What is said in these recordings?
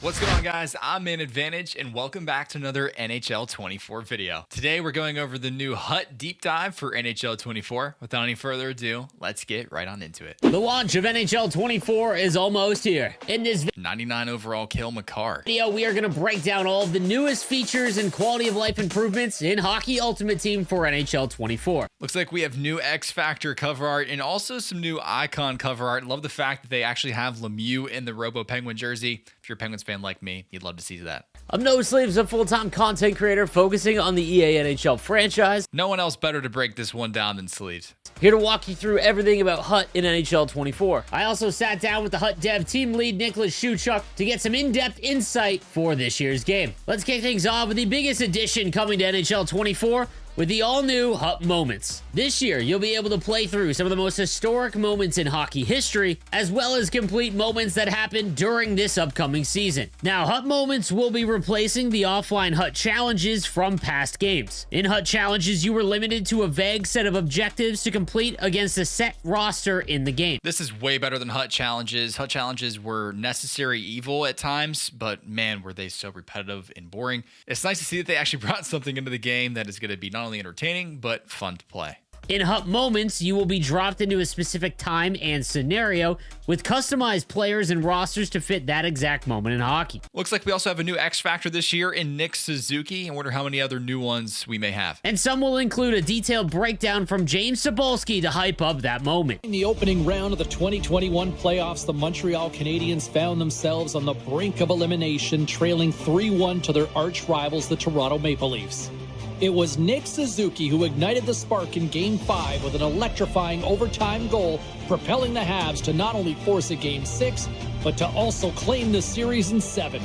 What's going on, guys? I'm Man Advantage and welcome back to another NHL 24 video. Today we're going over the new HUT deep dive for NHL 24. Without any further ado, let's get right on into it. The launch of NHL 24 is almost here. In this 99 overall Cale Makar. video, we are going to break down all of the newest features and quality of life improvements in Hockey Ultimate Team for NHL 24. Looks like we have new X Factor cover art and also some new Icon cover art. Love the fact that they actually have Lemieux in the Robo Penguin jersey. If you're a Penguins fan like me, you'd love to see that. No Sleeves, a full-time content creator focusing on the EA NHL franchise. No one else better to break this one down than Sleeves. Here to walk you through everything about HUT in NHL 24. I also sat down with the HUT dev team lead Nicholas Shuchuk to get some in-depth insight for this year's game. Let's kick things off with the biggest addition coming to NHL 24, with the all-new HUT Moments. This year, you'll be able to play through some of the most historic moments in hockey history, as well as complete moments that happened during this upcoming season. Now, HUT Moments will be replacing the offline HUT Challenges from past games. In HUT Challenges, you were limited to a vague set of objectives to complete against a set roster in the game. This is way better than HUT Challenges. HUT Challenges were necessary evil at times, but man, were they so repetitive and boring. It's nice to see that they actually brought something into the game that is going to be not only entertaining, but fun to play. In HUT Moments, you will be dropped into a specific time and scenario with customized players and rosters to fit that exact moment in hockey. Looks like we also have a new X Factor this year in Nick Suzuki. I wonder how many other new ones we may have. And some will include a detailed breakdown from James Cebulski to hype up that moment. In the opening round of the 2021 playoffs, the Montreal Canadiens found themselves on the brink of elimination, trailing 3-1 to their arch rivals, the Toronto Maple Leafs. It was Nick Suzuki who ignited the spark in Game 5 with an electrifying overtime goal, propelling the Habs to not only force a Game 6, but to also claim the series in 7.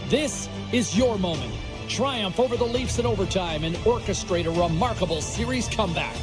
This is your moment. Triumph over the Leafs in overtime and orchestrate a remarkable series comeback.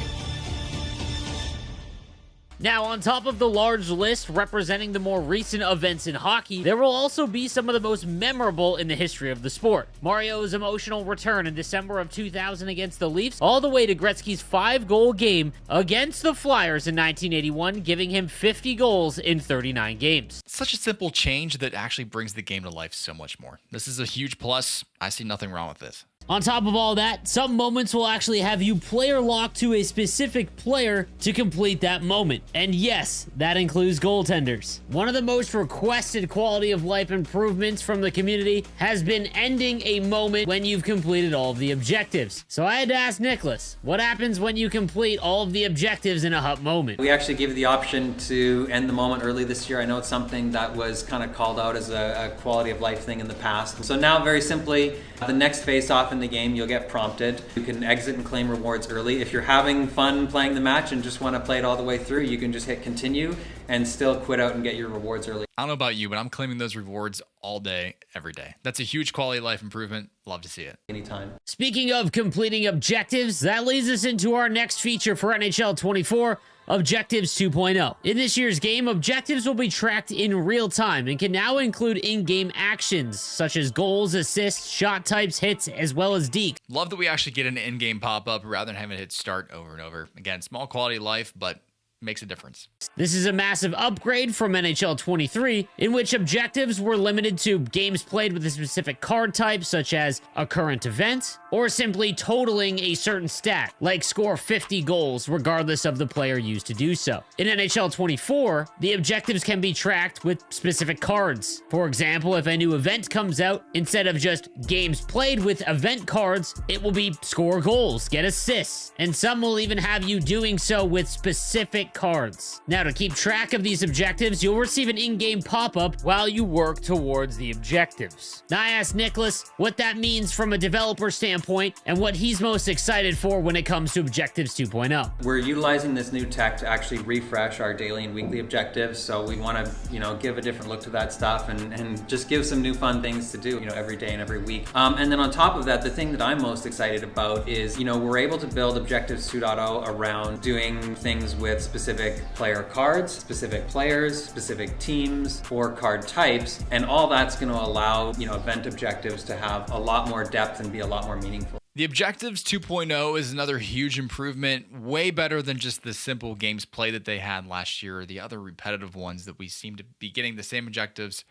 Now, on top of the large list representing the more recent events in hockey, there will also be some of the most memorable in the history of the sport. Mario's emotional return in December of 2000 against the Leafs, all the way to Gretzky's 5-goal game against the Flyers in 1981, giving him 50 goals in 39 games. Such a simple change that actually brings the game to life so much more. This is a huge plus. I see nothing wrong with this. On top of all that, some moments will actually have you player lock to a specific player to complete that moment. And yes, that includes goaltenders. One of the most requested quality of life improvements from the community has been ending a moment when you've completed all of the objectives. So I had to ask Nicholas, what happens when you complete all of the objectives in a HUT moment? We actually gave the option to end the moment early this year. I know it's something that was kind of called out as a quality of life thing in the past. So now, very simply, the next face-off in the game, you'll get prompted. You can exit and claim rewards early. If you're having fun playing the match and just want to play it all the way through, you can just hit continue and still quit out and get your rewards early. I don't know about you, but I'm claiming those rewards all day, every day. That's a huge quality of life improvement. Love to see it. Anytime. Speaking of completing objectives, that leads us into our next feature for NHL 24, Objectives 2.0. In this year's game, objectives will be tracked in real time and can now include in-game actions such as goals, assists, shot types, hits, as well as deke. Love that we actually get an in-game pop-up rather than having to hit start over and over. Again, small quality of life, but makes a difference. This is a massive upgrade from NHL 23, in which objectives were limited to games played with a specific card type, such as a current event, or simply totaling a certain stat, like score 50 goals, regardless of the player used to do so. In NHL 24, the objectives can be tracked with specific cards. For example, if a new event comes out, instead of just games played with event cards, it will be score goals, get assists, and some will even have you doing so with specific cards. Now, to keep track of these objectives, you'll receive an in-game pop-up while you work towards the objectives. Now, I asked Nicholas what that means from a developer standpoint and what he's most excited for when it comes to Objectives 2.0. We're utilizing this new tech to actually refresh our daily and weekly objectives. So we want to, give a different look to that stuff and just give some new fun things to do, every day and every week. And then on top of that, the thing that I'm most excited about is, we're able to build Objectives 2.0 around doing things with specific player cards, specific players, specific teams, or card types, and all that's going to allow, event objectives to have a lot more depth and be a lot more meaningful. The Objectives 2.0 is another huge improvement, way better than just the simple games play that they had last year or the other repetitive ones that we seem to be getting the same objectives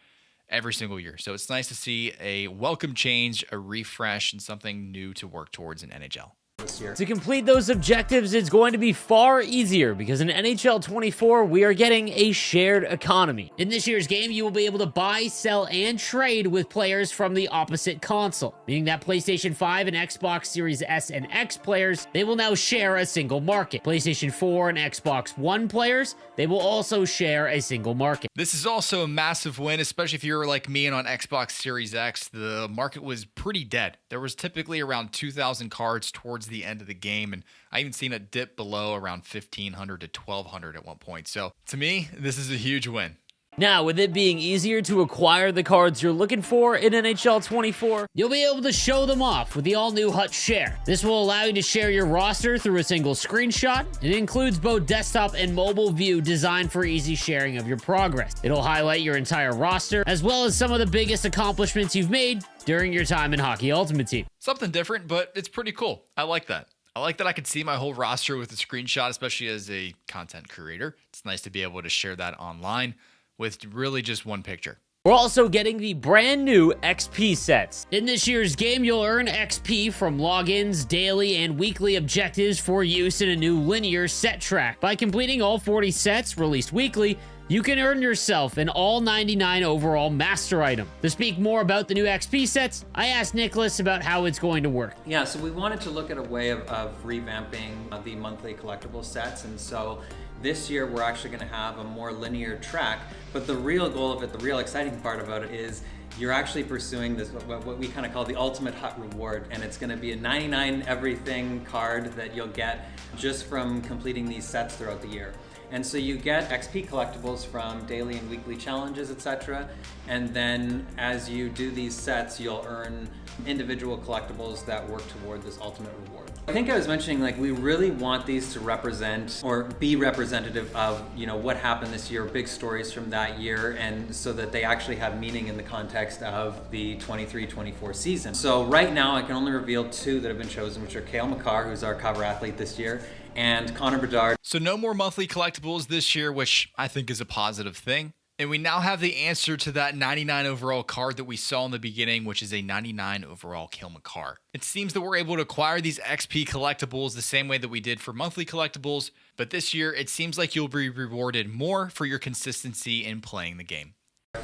every single year. So it's nice to see a welcome change, a refresh, and something new to work towards in NHL. This year. To complete those objectives, it's going to be far easier because in NHL 24, we are getting a shared economy. In this year's game, you will be able to buy, sell, and trade with players from the opposite console, meaning that PlayStation 5 and Xbox Series S and X players, they will now share a single market. PlayStation 4 and Xbox One players, they will also share a single market. This is also a massive win, especially if you're like me and on Xbox Series X, the market was pretty dead. There was typically around 2,000 cards towards the end of the game, and I even seen it dip below around 1,500 to 1,200 at one point. So to me, this is a huge win. Now, with it being easier to acquire the cards you're looking for in NHL 24, you'll be able to show them off with the all-new Hut Share. This will allow you to share your roster through a single screenshot. It includes both desktop and mobile view designed for easy sharing of your progress. It'll highlight your entire roster, as well as some of the biggest accomplishments you've made during your time in Hockey Ultimate Team. Something different, but it's pretty cool. I like that. I like that I could see my whole roster with a screenshot, especially as a content creator. It's nice to be able to share that online with really just one picture. We're also getting the brand new XP sets. In this year's game, you'll earn XP from logins, daily, and weekly objectives for use in a new linear set track. By completing all 40 sets released weekly, you can earn yourself an all 99 overall master item. To speak more about the new XP sets, I asked Nicholas about how it's going to work. Yeah, so we wanted to look at a way of revamping the monthly collectible sets, and so this year we're actually going to have a more linear track, but the real goal of it, the real exciting part about it is you're actually pursuing this, what we kind of call the ultimate Hut reward, and it's going to be a 99 everything card that you'll get just from completing these sets throughout the year. And so you get XP collectibles from daily and weekly challenges, etc. And then as you do these sets, you'll earn individual collectibles that work toward this ultimate reward. I think I was mentioning, like, we really want these to represent or be representative of, you know, what happened this year, big stories from that year, and so that they actually have meaning in the context of the 23-24 season. So right now I can only reveal two that have been chosen, which are Cale Makar, who's our cover athlete this year, and Connor Bedard. So no more monthly collectibles this year, which I think is a positive thing. And we now have the answer to that 99 overall card that we saw in the beginning, which is a 99 overall Cale Makar. It seems that we're able to acquire these XP collectibles the same way that we did for monthly collectibles, but this year it seems like you'll be rewarded more for your consistency in playing the game.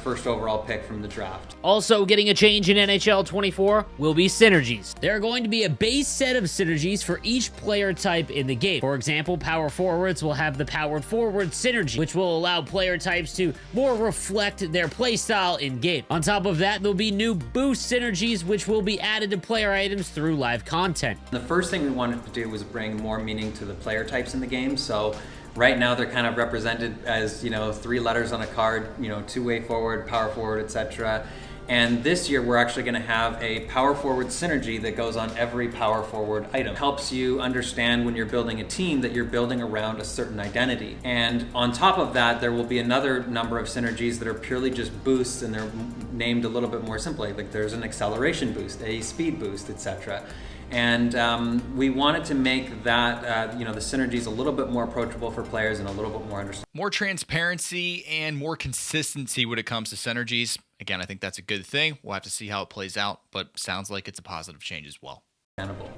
First overall pick from the draft. Also getting a change in NHL 24 will be synergies. There are going to be a base set of synergies for each player type in the game. For example, power forwards will have the powered forward synergy, which will allow player types to more reflect their playstyle in game. On top of that, there'll be new boost synergies, which will be added to player items through live content. The first thing we wanted to do was bring more meaning to the player types in the game. So right now they're kind of represented as, you know, 3 letters on a card, you know, two-way forward, power forward, etc. And this year we're actually going to have a power forward synergy that goes on every power forward item. It helps you understand when you're building a team that you're building around a certain identity. And on top of that, there will be another number of synergies that are purely just boosts, and they're named a little bit more simply. Like there's an acceleration boost, a speed boost, etc. And we wanted to make that, you know, the synergies a little bit more approachable for players and a little bit more understandable. More transparency and more consistency when it comes to synergies. Again, I think that's a good thing. We'll have to see how it plays out, but sounds like it's a positive change as well.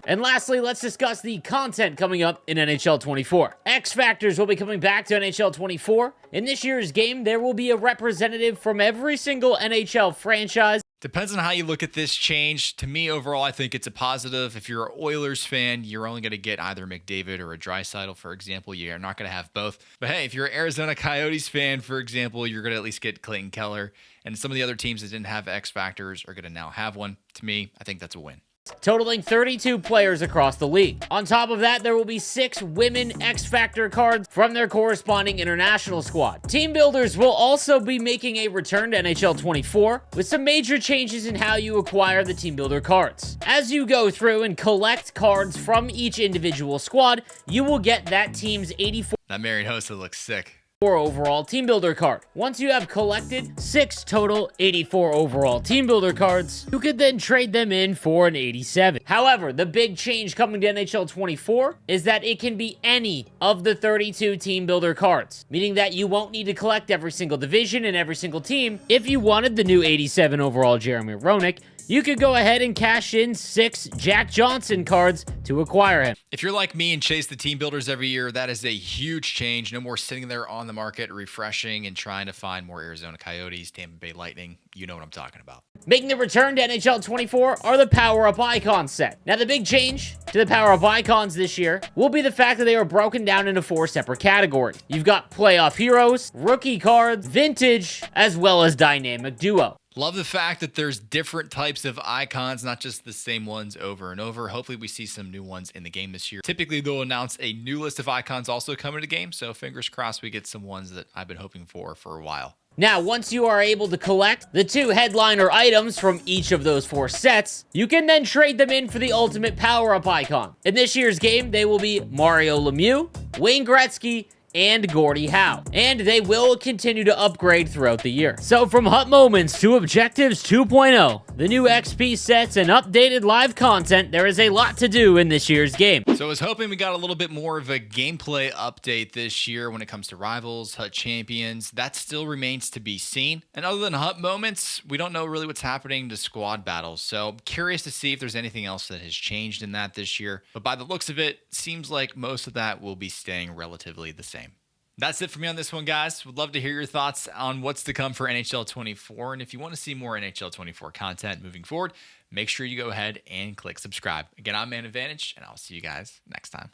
And lastly, let's discuss the content coming up in NHL 24. X Factors will be coming back to NHL 24. In this year's game, there will be a representative from every single NHL franchise. Depends on how you look at this change. To me, overall, I think it's a positive. If you're an Oilers fan, you're only going to get either McDavid or a Draisaitl, for example. You're not going to have both. But hey, if you're an Arizona Coyotes fan, for example, you're going to at least get Clayton Keller. And some of the other teams that didn't have X Factors are going to now have one. To me, I think that's a win. Totaling 32 players across the league. On top of that, there will be 6 women X Factor cards from their corresponding international squad. Team builders will also be making a return to NHL 24 with some major changes in how you acquire the team builder cards. As you go through and collect cards from each individual squad, you will get that team's 84 That Marian Hossa looks sick. overall team builder card. Once you have collected 6 total 84 overall team builder cards, you could then trade them in for an 87. However, the big change coming to NHL 24 is that it can be any of the 32 team builder cards, meaning that you won't need to collect every single division and every single team. If you wanted the new 87 overall Jeremy Roenick, you could go ahead and cash in 6 Jack Johnson cards to acquire him. If you're like me and chase the team builders every year, that is a huge change. No more sitting there on the market, refreshing and trying to find more Arizona Coyotes, Tampa Bay Lightning. You know what I'm talking about. Making the return to NHL 24 are the Power Up Icons set. Now, the big change to the Power Up Icons this year will be the fact that they are broken down into 4 separate categories. You've got Playoff Heroes, Rookie Cards, Vintage, as well as Dynamic Duo. Love the fact that there's different types of icons, not just the same ones over and over. Hopefully we see some new ones in the game this year. Typically they'll announce a new list of icons also coming to the game, so fingers crossed we get some ones that I've been hoping for a while. Now, once you are able to collect the 2 headliner items from each of those 4 sets, you can then trade them in for the ultimate power-up icon. In this year's game, they will be Mario Lemieux, Wayne Gretzky, and Gordie Howe, and they will continue to upgrade throughout the year. So from Hut Moments to Objectives 2.0, the new XP sets and updated live content, there is a lot to do in this year's game. So I was hoping we got a little bit more of a gameplay update this year when it comes to Rivals, Hut Champions. That still remains to be seen. And other than Hut Moments, we don't know really what's happening to squad battles. So I'm curious to see if there's anything else that has changed in that this year. But by the looks of it, seems like most of that will be staying relatively the same. That's it for me on this one, guys. Would love to hear your thoughts on what's to come for NHL 24. And if you want to see more NHL 24 content moving forward, make sure you go ahead and click subscribe. Again, I'm Man Advantage, and I'll see you guys next time.